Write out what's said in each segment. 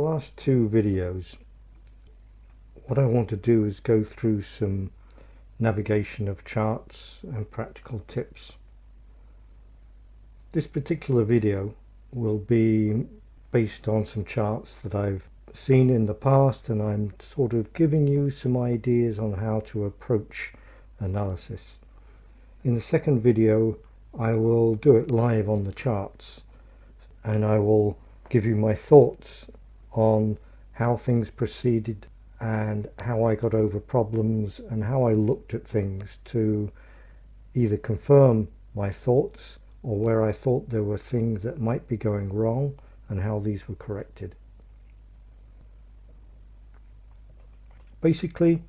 last two videos, what I want to do is go through some navigation of charts and practical tips. This particular video will be based on some charts that I've seen in the past, and I'm sort of giving you some ideas on how to approach analysis. In the second video I will do it live on the charts, and I will give you my thoughts on how things proceeded and how I got over problems and how I looked at things to either confirm my thoughts or where I thought there were things that might be going wrong and how these were corrected. Basically,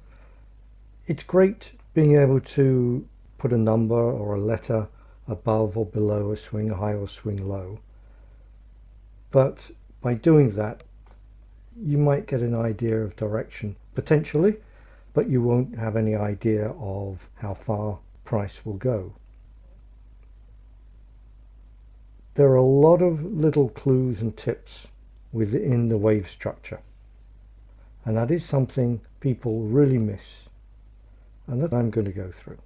it's great being able to put a number or a letter above or below a swing high or swing low, but by doing that you might get an idea of direction potentially, but you won't have any idea of how far price will go. There are a lot of little clues and tips within the wave structure, and that is something people really miss, and that I'm going to go through.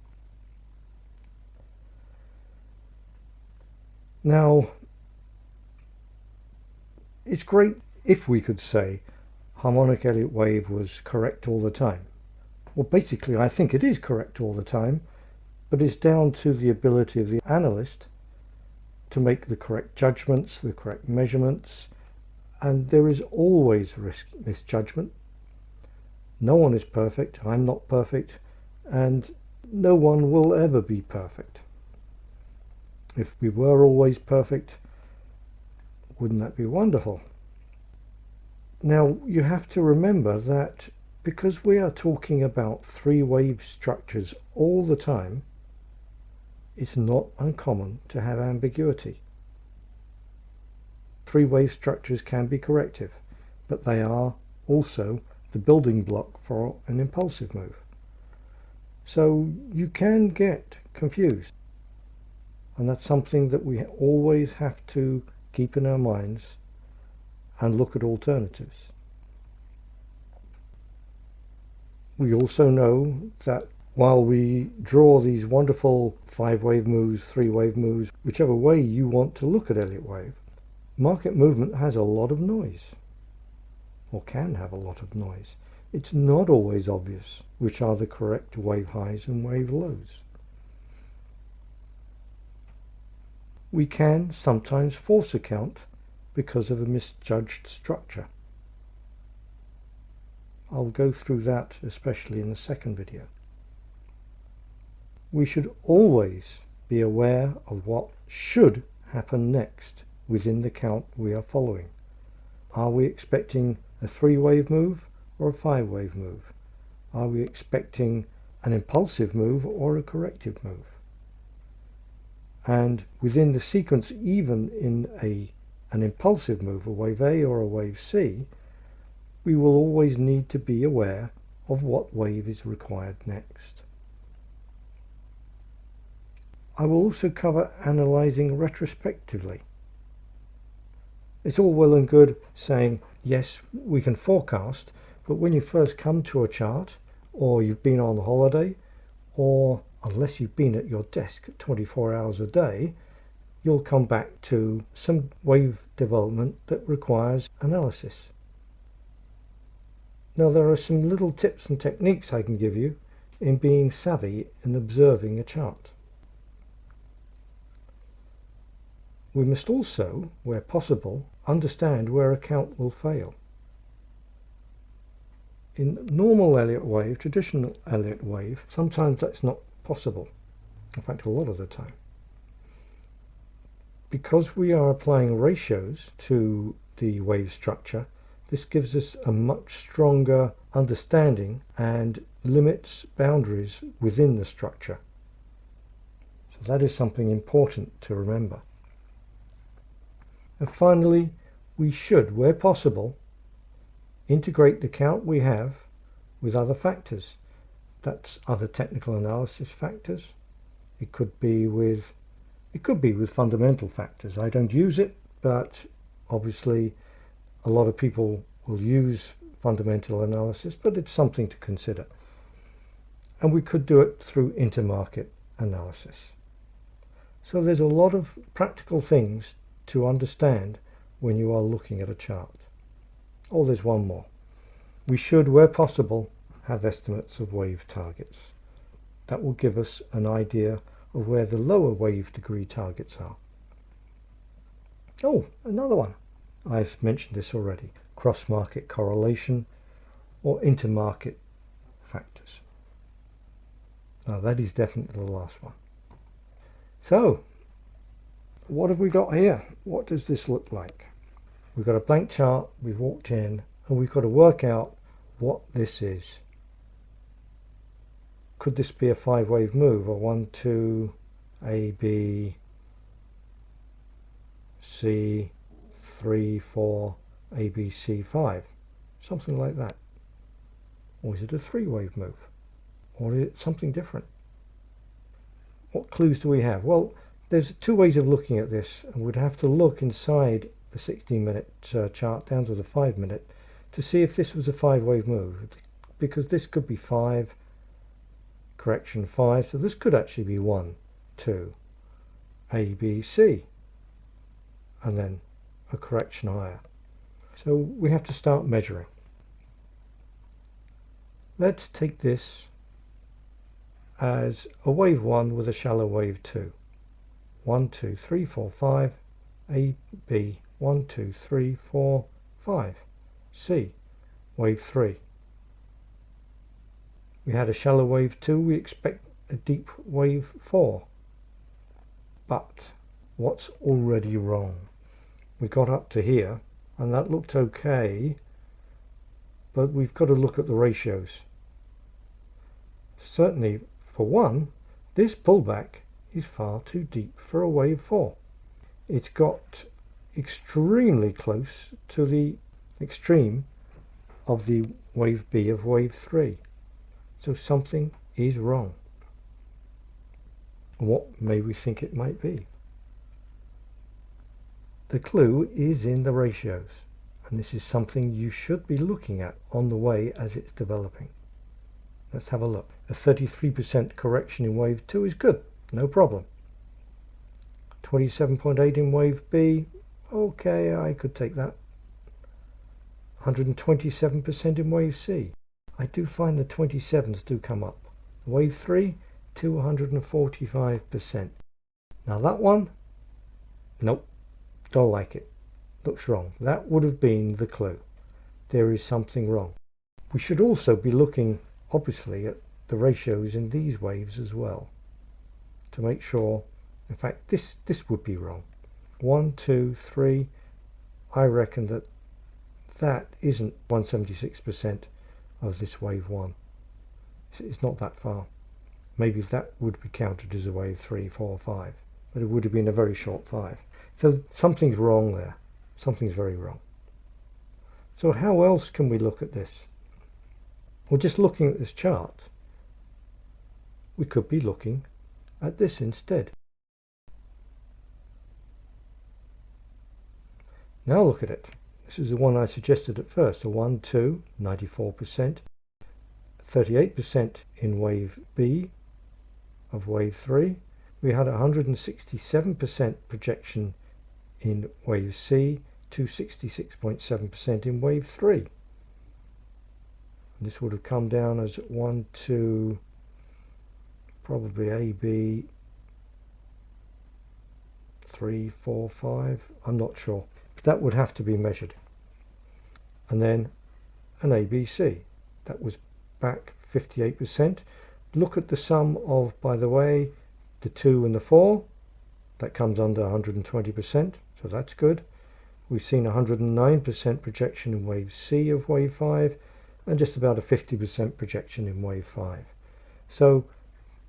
Now, it's great if we could say harmonic Elliott wave was correct all the time. Well, basically I think it is correct all the time, but it's down to the ability of the analyst to make the correct judgments, the correct measurements, and there is always risk misjudgment. No one is perfect, I'm not perfect, and no one will ever be perfect. If we were always perfect, wouldn't that be wonderful? Now, you have to remember that because we are talking about three wave structures all the time, it's not uncommon to have ambiguity. Three wave structures can be corrective, but they are also the building block for an impulsive move. So you can get confused, and that's something that we always have to keep in our minds and look at alternatives. We also know that while we draw these wonderful 5-wave moves, 3-wave moves, whichever way you want to look at Elliott wave, market movement has a lot of noise, or can have a lot of noise. It's not always obvious which are the correct wave highs and wave lows. We can sometimes force account because of a misjudged structure. I'll go through that especially in the second video. We should always be aware of what should happen next within the count we are following. Are we expecting a 3-wave move or a 5-wave move? Are we expecting an impulsive move or a corrective move? And within the sequence, even in an impulsive move, a wave A or a wave C, we will always need to be aware of what wave is required next. I will also cover analyzing retrospectively. It's all well and good saying, yes, we can forecast, but when you first come to a chart, or you've been on holiday, or unless you've been at your desk 24 hours a day, you'll come back to some wave development that requires analysis. Now, there are some little tips and techniques I can give you in being savvy in observing a chart. We must also, where possible, understand where a count will fail. In normal Elliott wave, traditional Elliott wave, sometimes that's not possible. In fact, a lot of the time. Because we are applying ratios to the wave structure, this gives us a much stronger understanding and limits boundaries within the structure. So that is something important to remember. And finally, we should, where possible, integrate the count we have with other factors. That's other technical analysis factors. It could be with fundamental factors. I don't use it, but obviously a lot of people will use fundamental analysis, but it's something to consider. And we could do it through intermarket analysis. So there's a lot of practical things to understand when you are looking at a chart. Oh, there's one more. We should, where possible, have estimates of wave targets. That will give us an idea of where the lower wave degree targets are. Oh, another one. I've mentioned this already. Cross-market correlation or intermarket factors. Now that is definitely the last one. So, what have we got here? What does this look like? We've got a blank chart, we've walked in, and we've got to work out what this is. Could this be a 5-wave move, or 1, 2, A, B, C, 3, 4, A, B, C, 5? Something like that. Or is it a 3-wave move? Or is it something different? What clues do we have? Well, there's 2 ways of looking at this, and we'd have to look inside the 16-minute chart down to the 5-minute to see if this was a 5-wave move, because this could be 5, correction 5, so this could actually be 1, 2, A, B, C, and then a correction higher. So we have to start measuring. Let's take this as a wave 1 with a shallow wave 2. 1, 2, 3, 4, 5, A, B, 1, 2, 3, 4, 5, C, wave 3. We had a shallow wave 2, we expect a deep wave 4. But what's already wrong? We got up to here and that looked okay, but we've got to look at the ratios. Certainly for one, this pullback is far too deep for a wave 4. It's got extremely close to the extreme of the wave B of wave 3. So something is wrong. What may we think it might be? The clue is in the ratios, and this is something you should be looking at on the way as it's developing. Let's have a look. A 33% correction in wave 2 is good, no problem. 27.8 in wave B, okay, I could take that. 127% in wave C. I do find the 27s do come up. Wave 3, 245%. Now that one, nope, don't like it. Looks wrong. That would have been the clue. There is something wrong. We should also be looking, obviously, at the ratios in these waves as well, to make sure. In fact, this would be wrong. 1, 2, 3. I reckon that isn't 176% of this wave 1. It's not that far. Maybe that would be counted as a wave 3, 4, 5, but it would have been a very short 5. So something's wrong there. Something's very wrong. So how else can we look at this? Well, just looking at this chart, we could be looking at this instead. Now look at it. This is the one I suggested at first, a 1, 2, 94%, 38% in wave B of wave 3. We had 167% projection in wave C to 66.7% in wave 3. And this would have come down as 1, 2, probably A, B, 3, 4, 5, I'm not sure. But that would have to be measured. And then an ABC. That was back 58%. Look at the sum of, by the way, the 2 and the 4. That comes under 120%, so that's good. We've seen 109% projection in wave C of wave 5 and just about a 50% projection in wave 5. So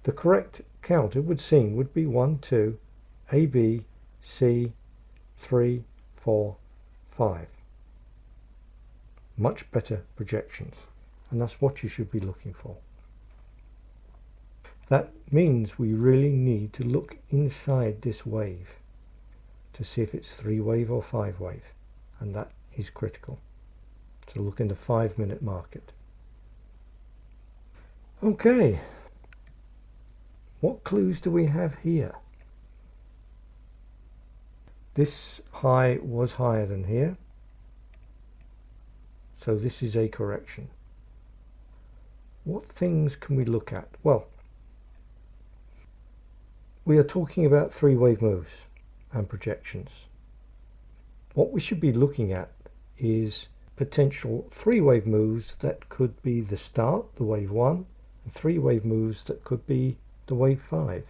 the correct count, it would seem, would be 1, 2, A, B, C, 3, 4, 5. Much better projections, and that's what you should be looking for. That means we really need to look inside this wave to see if it's 3-wave or 5-wave, and that is critical. to look in the 5-minute market. Okay, what clues do we have here? This high was higher than here, so this is a correction. What things can we look at? Well, we are talking about three-wave moves and projections. What we should be looking at is potential three-wave moves that could be the start, the wave 1, and three-wave moves that could be the wave 5.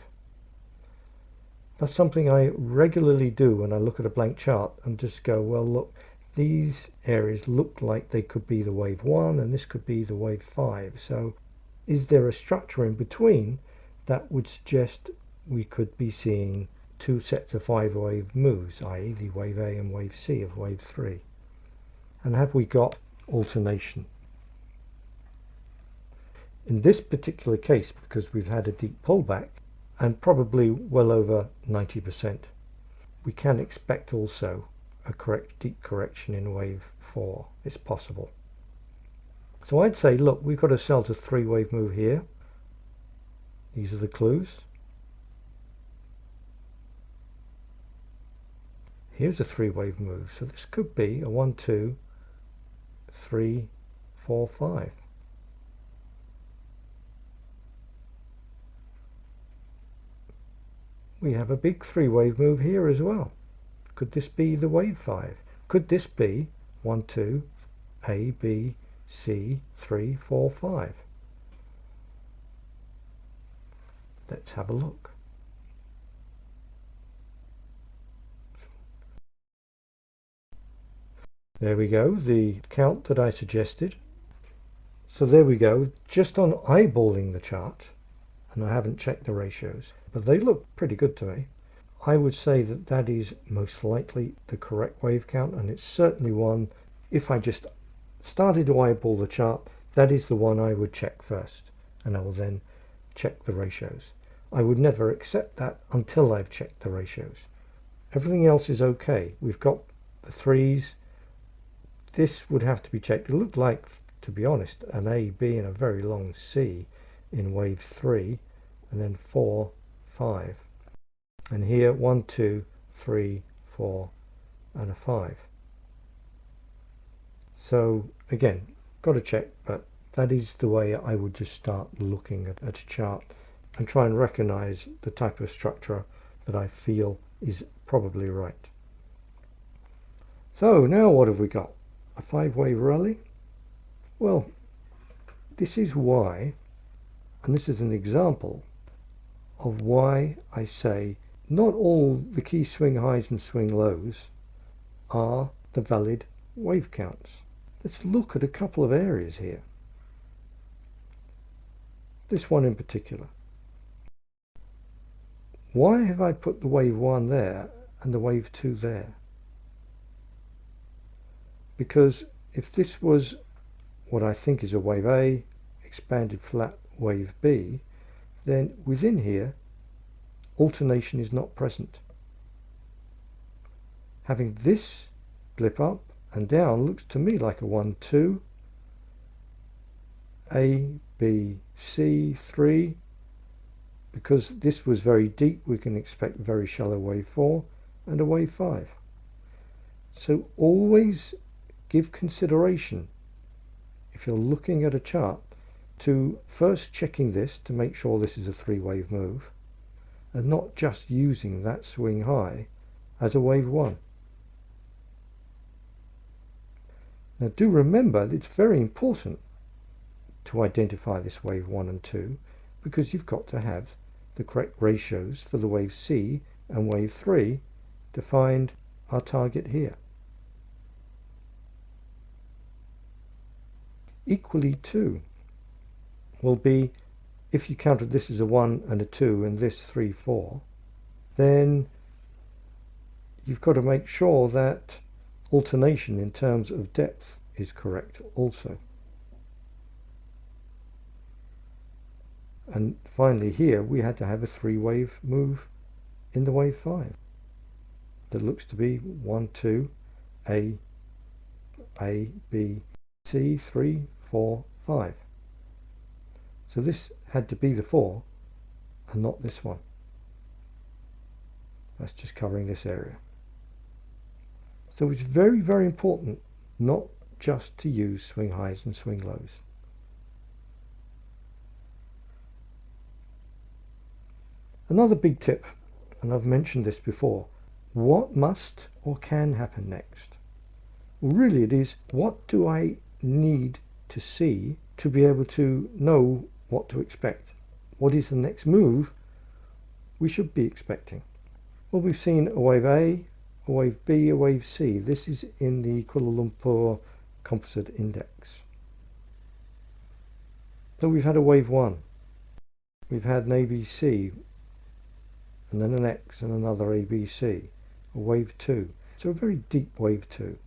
That's something I regularly do when I look at a blank chart and just go, well, look, these areas look like they could be the wave 1 and this could be the wave 5. So is there a structure in between that would suggest we could be seeing two sets of 5-wave moves, i.e. the wave A and wave C of wave 3? And have we got alternation? In this particular case, because we've had a deep pullback and probably well over 90%, we can expect also a deep correction in wave 4. It's possible. So I'd say, look, we've got a sell to three-wave move here. These are the clues. Here's a three-wave move, so this could be a 1, 2, 3, 4, 5. We have a big three-wave move here as well. Could this be the wave 5? Could this be 1, 2, A, B, C, 3, 4, 5? Let's have a look. There we go, the count that I suggested. So there we go, just on eyeballing the chart, and I haven't checked the ratios, but they look pretty good to me. I would say that that is most likely the correct wave count, and it's certainly one, if I just started to eyeball the chart, that is the one I would check first, and I will then check the ratios. I would never accept that until I've checked the ratios. Everything else is okay. We've got the threes. This would have to be checked. It looked like, to be honest, an A, B, and a very long C in wave 3, and then 4, 5. And here 1, 2, 3, 4, and a 5. So again, got to check, but that is the way I would just start looking at a chart and try and recognize the type of structure that I feel is probably right. So now what have we got? A 5-wave rally? Well, this is why, and this is an example of why I say not all the key swing highs and swing lows are the valid wave counts. Let's look at a couple of areas here. This one in particular. Why have I put the wave 1 there and the wave 2 there? Because if this was what I think is a wave A, expanded flat wave B, then within here, alternation is not present. Having this blip up and down looks to me like a 1, 2, A, B, C, 3. Because this was very deep, we can expect very shallow wave 4 and a wave 5. So always give consideration, if you're looking at a chart, to first checking this to make sure this is a 3-wave move, and not just using that swing high as a wave 1. Now do remember that it's very important to identify this wave 1 and 2, because you've got to have the correct ratios for the wave C and wave 3 to find our target here. Equally too will be, if you counted this as a 1 and a 2 and this 3, 4, then you've got to make sure that alternation in terms of depth is correct also. And finally here we had to have a 3-wave move in the wave 5 that looks to be 1, 2, A, B, C, 3, 4, 5. So this had to be the 4 and not this one. That's just covering this area. So it's very, very important not just to use swing highs and swing lows. Another big tip, and I've mentioned this before, what must or can happen next? Well, really it is, what do I need to see to be able to know what to expect? What is the next move we should be expecting? Well, we've seen a wave A, a wave B, a wave C. This is in the Kuala Lumpur Composite Index. So we've had a wave 1. We've had an ABC, and then an X and another ABC, a wave 2. So a very deep wave 2.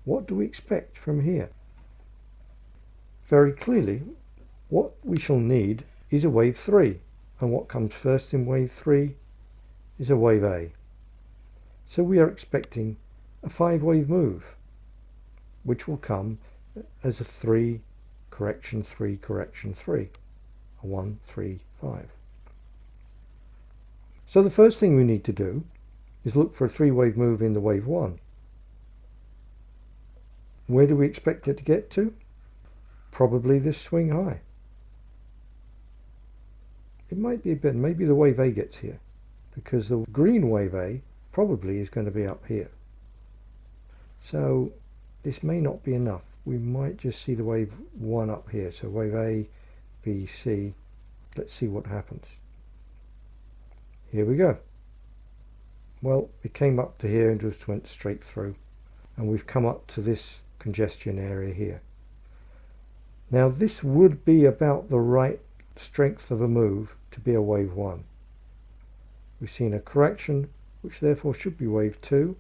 What do we expect from here? Very clearly, what we shall need is a wave 3. And what comes first in wave 3 is a wave A. So we are expecting a 5-wave move, which will come as a 3, correction 3, correction 3, a 1, 3, 5. So the first thing we need to do is look for a 3-wave move in the wave 1. Where do we expect it to get to? Probably this swing high. It might be a bit, maybe the wave A gets here, because the green wave A probably is going to be up here. So this may not be enough. We might just see the wave 1 up here. So wave A, B, C. Let's see what happens. Here we go. Well, it came up to here and just went straight through. And we've come up to this congestion area here. Now this would be about the right strength of a move to be a wave 1. We've seen a correction, which therefore should be wave 2.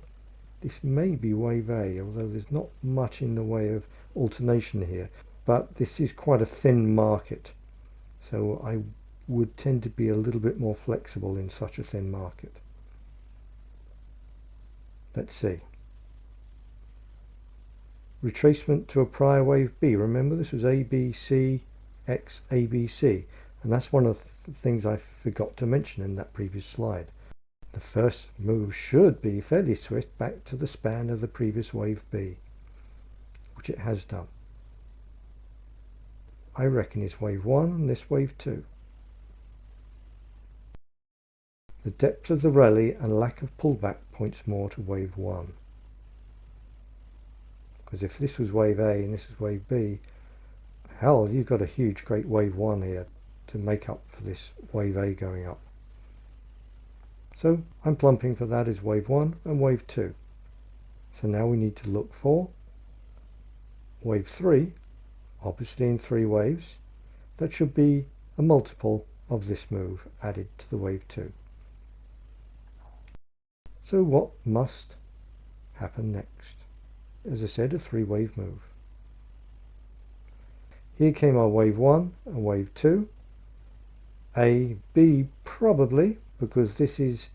This may be wave A, although there's not much in the way of alternation here. But this is quite a thin market, so I would tend to be a little bit more flexible in such a thin market. Let's see. Retracement to a prior wave B. Remember, this was A, B, C, X, A, B, C. And that's one of the things I forgot to mention in that previous slide. The first move should be fairly swift back to the span of the previous wave B, which it has done. I reckon it's wave 1 and this wave 2. The depth of the rally and lack of pullback points more to wave 1. Because if this was wave A and this is wave B, hell, you've got a huge great wave 1 here to make up for this wave A going up. So I'm plumping for that as wave 1 and wave 2. So now we need to look for wave 3, obviously in 3 waves. That should be a multiple of this move added to the wave 2. So what must happen next? As I said, a 3-wave move. Here came our wave 1 and wave 2. A, B probably, because this is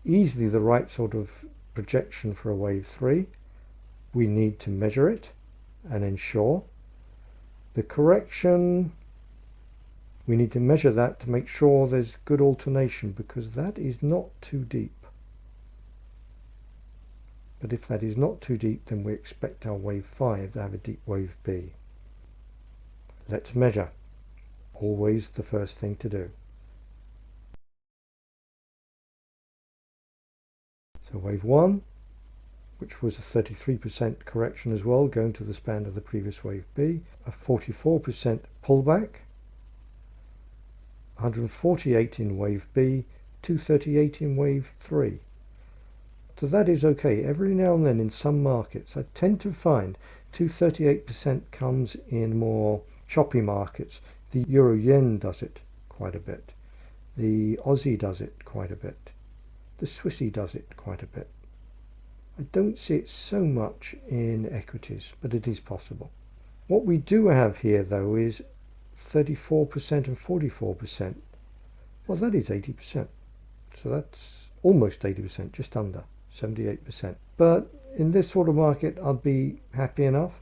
easily the right sort of projection for a wave 3. We need to measure it and ensure. The correction, we need to measure that to make sure there's good alternation, because that is not too deep. But if that is not too deep, then we expect our wave 5 to have a deep wave B. Let's measure. Always the first thing to do. So wave 1, which was a 33% correction as well, going to the span of the previous wave B, a 44% pullback, 148 in wave B, 238 in wave 3. So that is okay. Every now and then in some markets, I tend to find 238% comes in more choppy markets. The Euro Yen does it quite a bit. The Aussie does it quite a bit. The Swissy does it quite a bit. I don't see it so much in equities, but it is possible. What we do have here though is 34% and 44%. Well, that is 80%. So that's almost 80%, just under 78%. But in this sort of market, I'd be happy enough.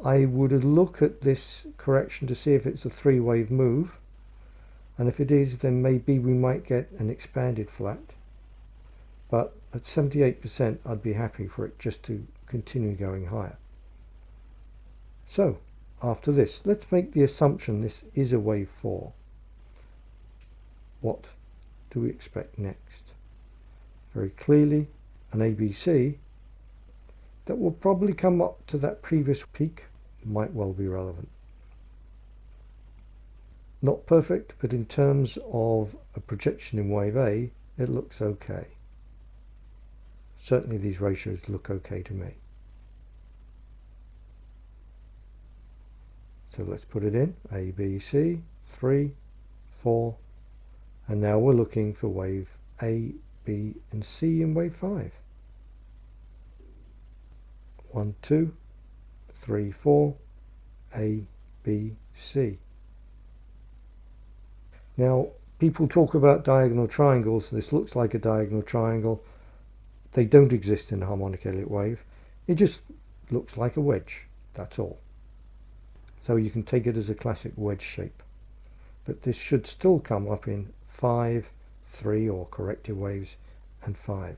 I would look at this correction to see if it's a three-wave move, and if it is, then maybe we might get an expanded flat, but at 78% I'd be happy for it just to continue going higher. So after this, let's make the assumption this is a wave 4. What do we expect next? Very clearly an ABC that will probably come up to that previous peak, might well be relevant. Not perfect, but in terms of a projection in wave A, it looks okay. Certainly these ratios look okay to me. So let's put it in, A, B, C, 3, 4, and now we're looking for wave A, B and C in wave 5. 1, 2, 3, 4, A, B, C. Now, people talk about diagonal triangles. This looks like a diagonal triangle. They don't exist in a harmonic Elliott wave. It just looks like a wedge, that's all. So you can take it as a classic wedge shape. But this should still come up in 5, 3 or corrective waves and 5.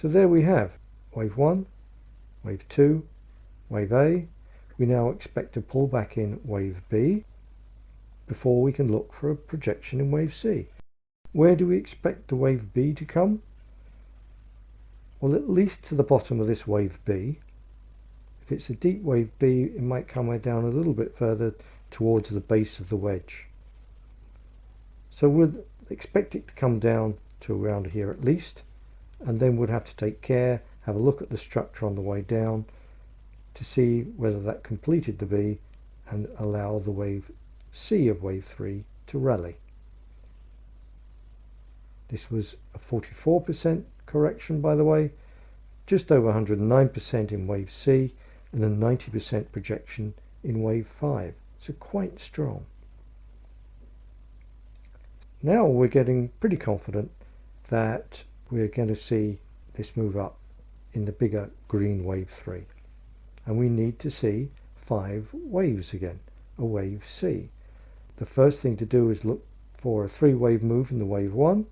So there we have wave 1, wave 2, wave A. We now expect to pull back in wave B before we can look for a projection in wave C. Where do we expect the wave B to come? Well, at least to the bottom of this wave B. If it's a deep wave B, it might come way down a little bit further towards the base of the wedge. So we'd expect it to come down to around here at least, and then we'd have to take care, have a look at the structure on the way down to see whether that completed the B and allow the wave C of wave 3 to rally. This was a 44% correction, by the way, just over 109% in wave C and a 90% projection in wave 5. So quite strong. Now we're getting pretty confident that we're going to see this move up in the bigger green wave 3. And we need to see 5 waves again, a wave C. The first thing to do is look for a 3-wave move in the wave 1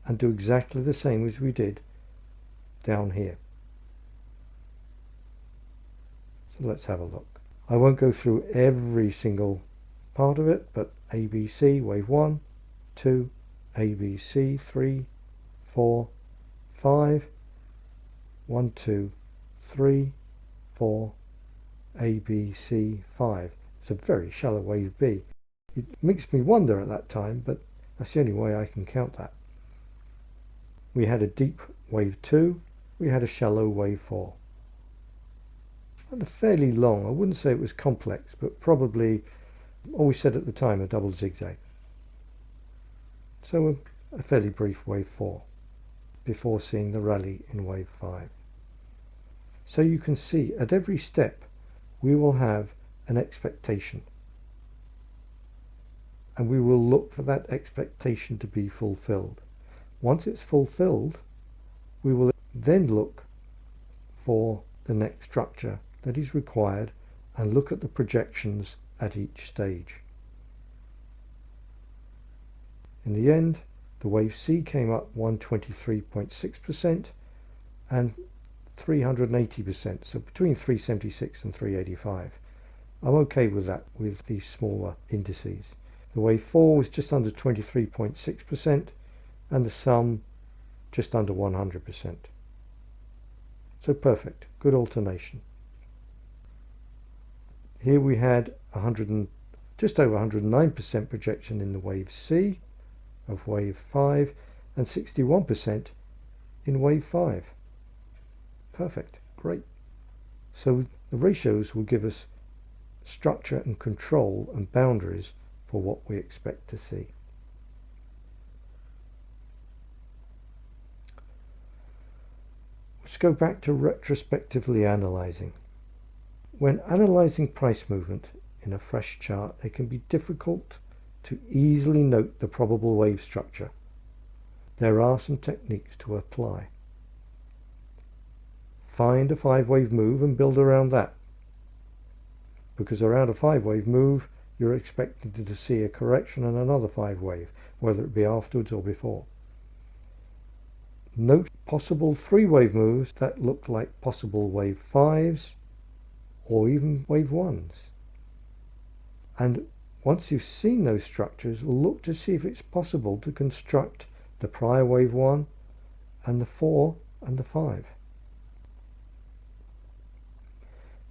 and do exactly the same as we did down here. So let's have a look. I won't go through every single part of it, but ABC, wave 1, 2, ABC, 3, 4, 5, 1, 2, 3, 4, ABC, 5. It's a very shallow wave B. It makes me wonder at that time, but that's the only way I can count that. We had a deep wave 2, we had a shallow wave 4. And a fairly long, I wouldn't say it was complex, but probably, always said at the time, a double zigzag. So a fairly brief wave 4 before seeing the rally in wave 5. So you can see at every step we will have an expectation, and we will look for that expectation to be fulfilled. Once it's fulfilled, we will then look for the next structure that is required and look at the projections at each stage. In the end, the wave C came up 123.6% and 380%, so between 376 and 385. I'm okay with that with these smaller indices. The wave 4 was just under 23.6% and the sum just under 100%. So perfect, good alternation. Here we had just over 109% projection in the wave C of wave 5 and 61% in wave 5. Perfect, great. So the ratios will give us structure and control and boundaries for what we expect to see. Let's go back to retrospectively analyzing. When analyzing price movement in a fresh chart, it can be difficult to easily note the probable wave structure. There are some techniques to apply. Find a 5-wave move and build around that. because around a 5-wave move you're expected to see a correction and another 5-wave, whether it be afterwards or before. Note possible 3-wave moves that look like possible wave 5s or even wave 1s. And once you've seen those structures, look to see if it's possible to construct the prior wave 1 and the 4 and the 5.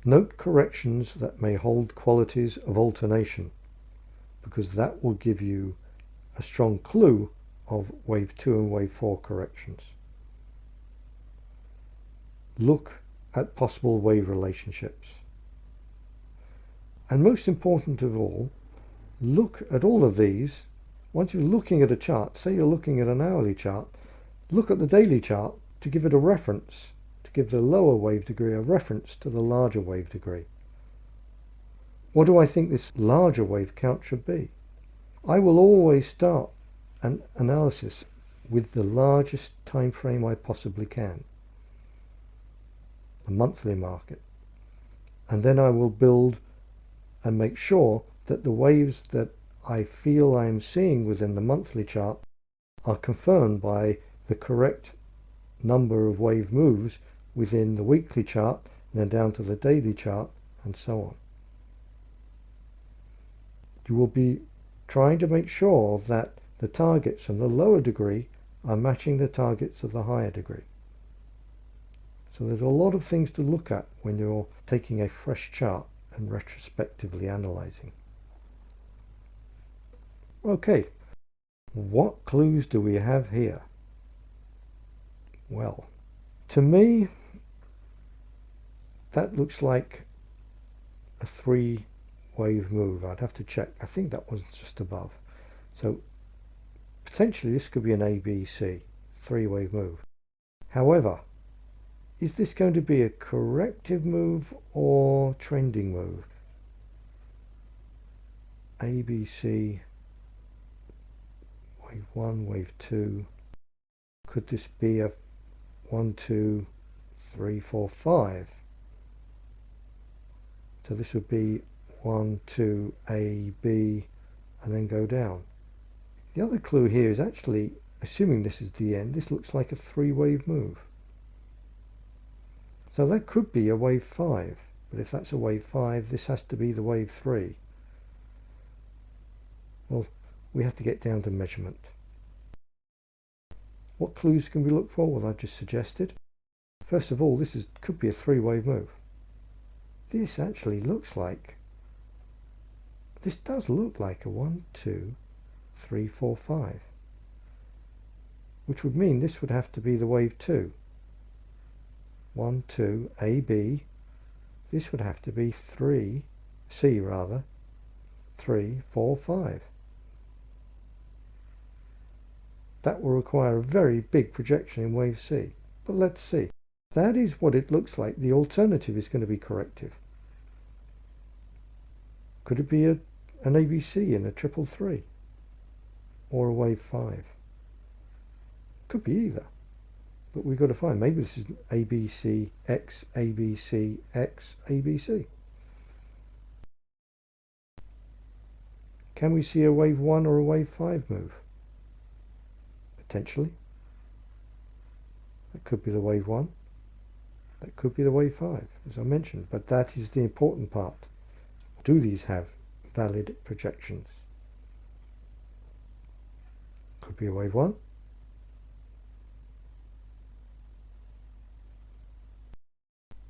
Note corrections that may hold qualities of alternation, because that will give you a strong clue of wave 2 and wave 4 corrections. Look at possible wave relationships. And most important of all, look at all of these. Once you're looking at a chart, say you're looking at an hourly chart, look at the daily chart to give it a reference, to give the lower wave degree a reference to the larger wave degree. What do I think this larger wave count should be? I will always start an analysis with the largest time frame I possibly can, the monthly market, and then I will build and make sure that the waves that I feel I am seeing within the monthly chart are confirmed by the correct number of wave moves within the weekly chart, and then down to the daily chart, and so on. You will be trying to make sure that the targets from the lower degree are matching the targets of the higher degree. So there's a lot of things to look at when you're taking a fresh chart and retrospectively analyzing. Okay, what clues do we have here? Well, to me, that looks like a 3-wave move. I'd have to check. I think that was just above. So potentially this could be an ABC, 3-wave move. However, is this going to be a corrective move or trending move? ABC, wave 1, wave 2. Could this be a 1, 2, 3, 4, 5? So this would be 1, 2, A, B, and then go down. The other clue here is actually, assuming this is the end, this looks like a 3-wave move. So that could be a wave 5, but if that's a wave 5, this has to be the wave 3. Well, we have to get down to measurement. What clues can we look for? Well, I've just suggested. First of all, this could be a 3-wave move. This actually looks like, this does look like a 1, 2, 3, 4, 5, which would mean this would have to be the wave 2. 1, 2, A, B. This would have to be 3, C rather, 3, 4, 5. That will require a very big projection in wave C, but let's see. That is what it looks like. The alternative is going to be corrective. Could it be an ABC in a 333 or a wave 5? Could be either, but we've got to find. Maybe this is ABC, X, ABC, X, ABC. Can we see a wave 1 or a wave 5 move? Potentially. That could be the wave 1. That could be the wave 5, as I mentioned, but that is the important part. Do these have valid projections? Could be a wave 1.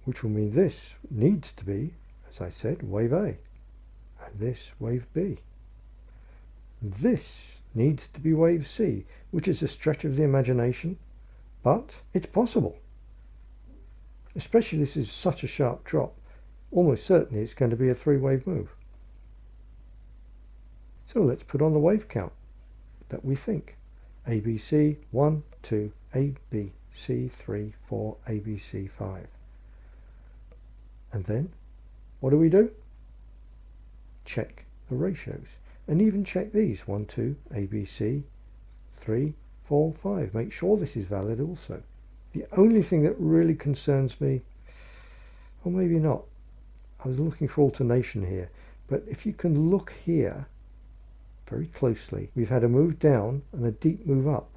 Which will mean this needs to be, as I said, wave A, and this wave B. This needs to be wave C, which is a stretch of the imagination, but it's possible. Especially this is such a sharp drop, almost certainly it's going to be a 3-wave move. So let's put on the wave count that we think. ABC 1, 2, ABC 3, 4, ABC 5. And then, what do? Check the ratios. And even check these. 1, 2, ABC, 3, 4, 5. Make sure this is valid also. The only thing that really concerns me, or maybe not, I was looking for alternation here, but if you can look here very closely, we've had a move down and a deep move up.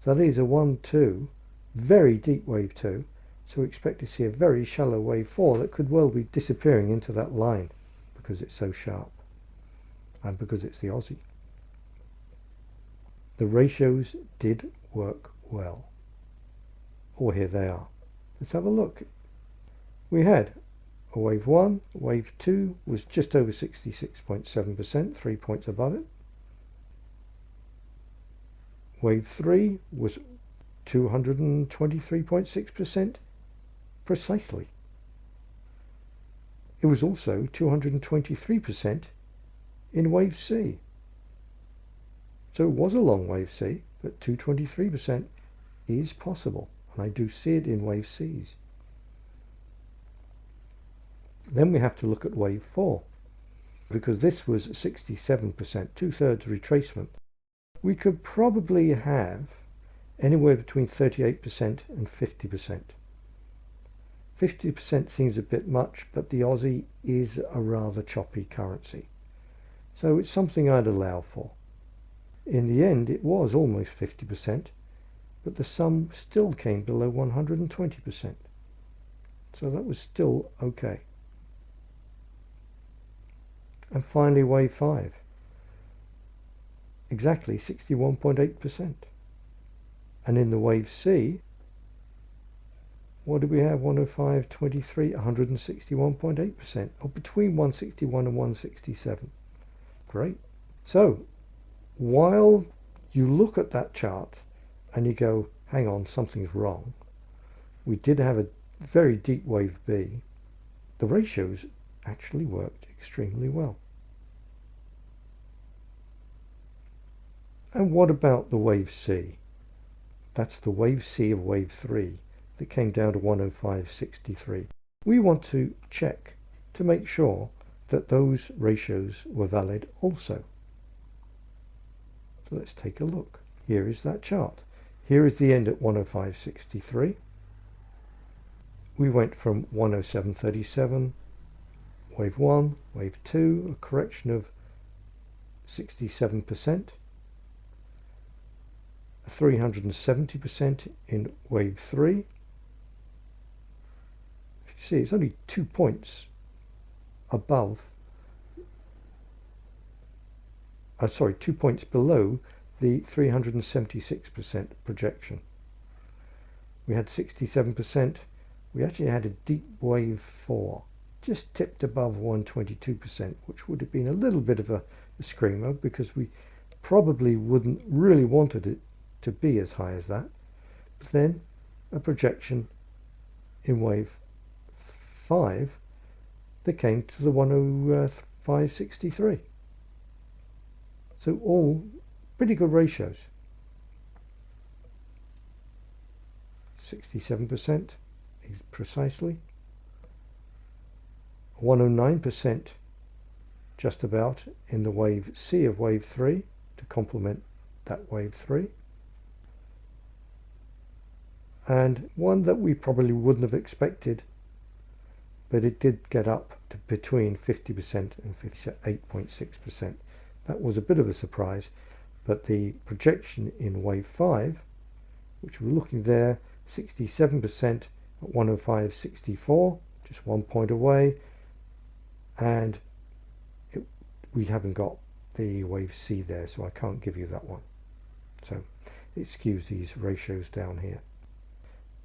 So that is a 1, 2, very deep wave 2. So we expect to see a very shallow wave 4 that could well be disappearing into that line because it's so sharp and because it's the Aussie. The ratios did work well. Oh, here they are. Let's have a look. We had a wave 1, wave 2 was just over 66.7%, 3 points above it. Wave 3 was 223.6% precisely. It was also 223% in wave C. So it was a long wave C, but 223% is possible, and I do see it in wave Cs. Then we have to look at wave 4, because this was 67%, 2/3 retracement. We could probably have anywhere between 38% and 50%. 50% seems a bit much, but the Aussie is a rather choppy currency, so it's something I'd allow for. In the end, it was almost 50%, but the sum still came below 120%, so that was still okay. And finally, wave 5, exactly 61.8%. And in the wave C, what do we have? 105.23, 161.8%, or between 161 and 167. Great. So while you look at that chart and you go, hang on, something's wrong, we did have a very deep wave B, the ratios actually worked extremely well. And what about the wave C? That's the wave C of wave 3 that came down to 105.63. We want to check to make sure that those ratios were valid also. So let's take a look. Here is that chart. Here is the end at 105.63. We went from 107.37, wave 1, wave 2, a correction of 67%, 370% in wave 3. You see, it's only 2 points above, 2 points below the 376% projection. We had 67%. We actually had a deep wave 4, just tipped above 122%, which would have been a little bit of a screamer because we probably wouldn't really wanted it to be as high as that. But then a projection in wave 5 that came to the 105.63. So all pretty good ratios. 67% is precisely. 109% just about in the wave C of wave 3 to complement that wave 3. And one that we probably wouldn't have expected, but it did get up to between 50% and 58.6%. That was a bit of a surprise, but the projection in wave 5, which we're looking there, 67% at 105.64, just 1 point away, and we haven't got the wave C there, so I can't give you that one. So it skews these ratios down here.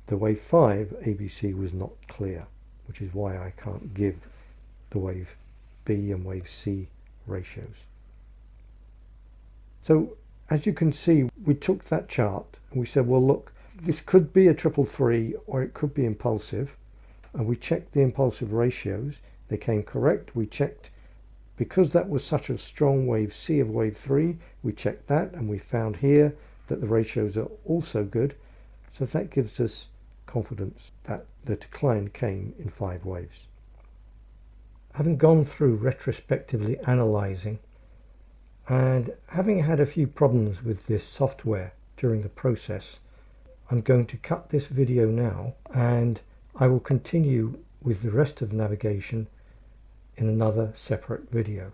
The wave 5 ABC was not clear, which is why I can't give the wave B and wave C ratios. So as you can see, we took that chart and we said, well, look, this could be a 333 or it could be impulsive, and we checked the impulsive ratios. They came correct. We checked, because that was such a strong wave C of wave 3, we checked that and we found here that the ratios are also good. So that gives us confidence that the decline came in 5 waves. Having gone through retrospectively analyzing and having had a few problems with this software during the process, I'm going to cut this video now, and I will continue with the rest of the navigation in another separate video.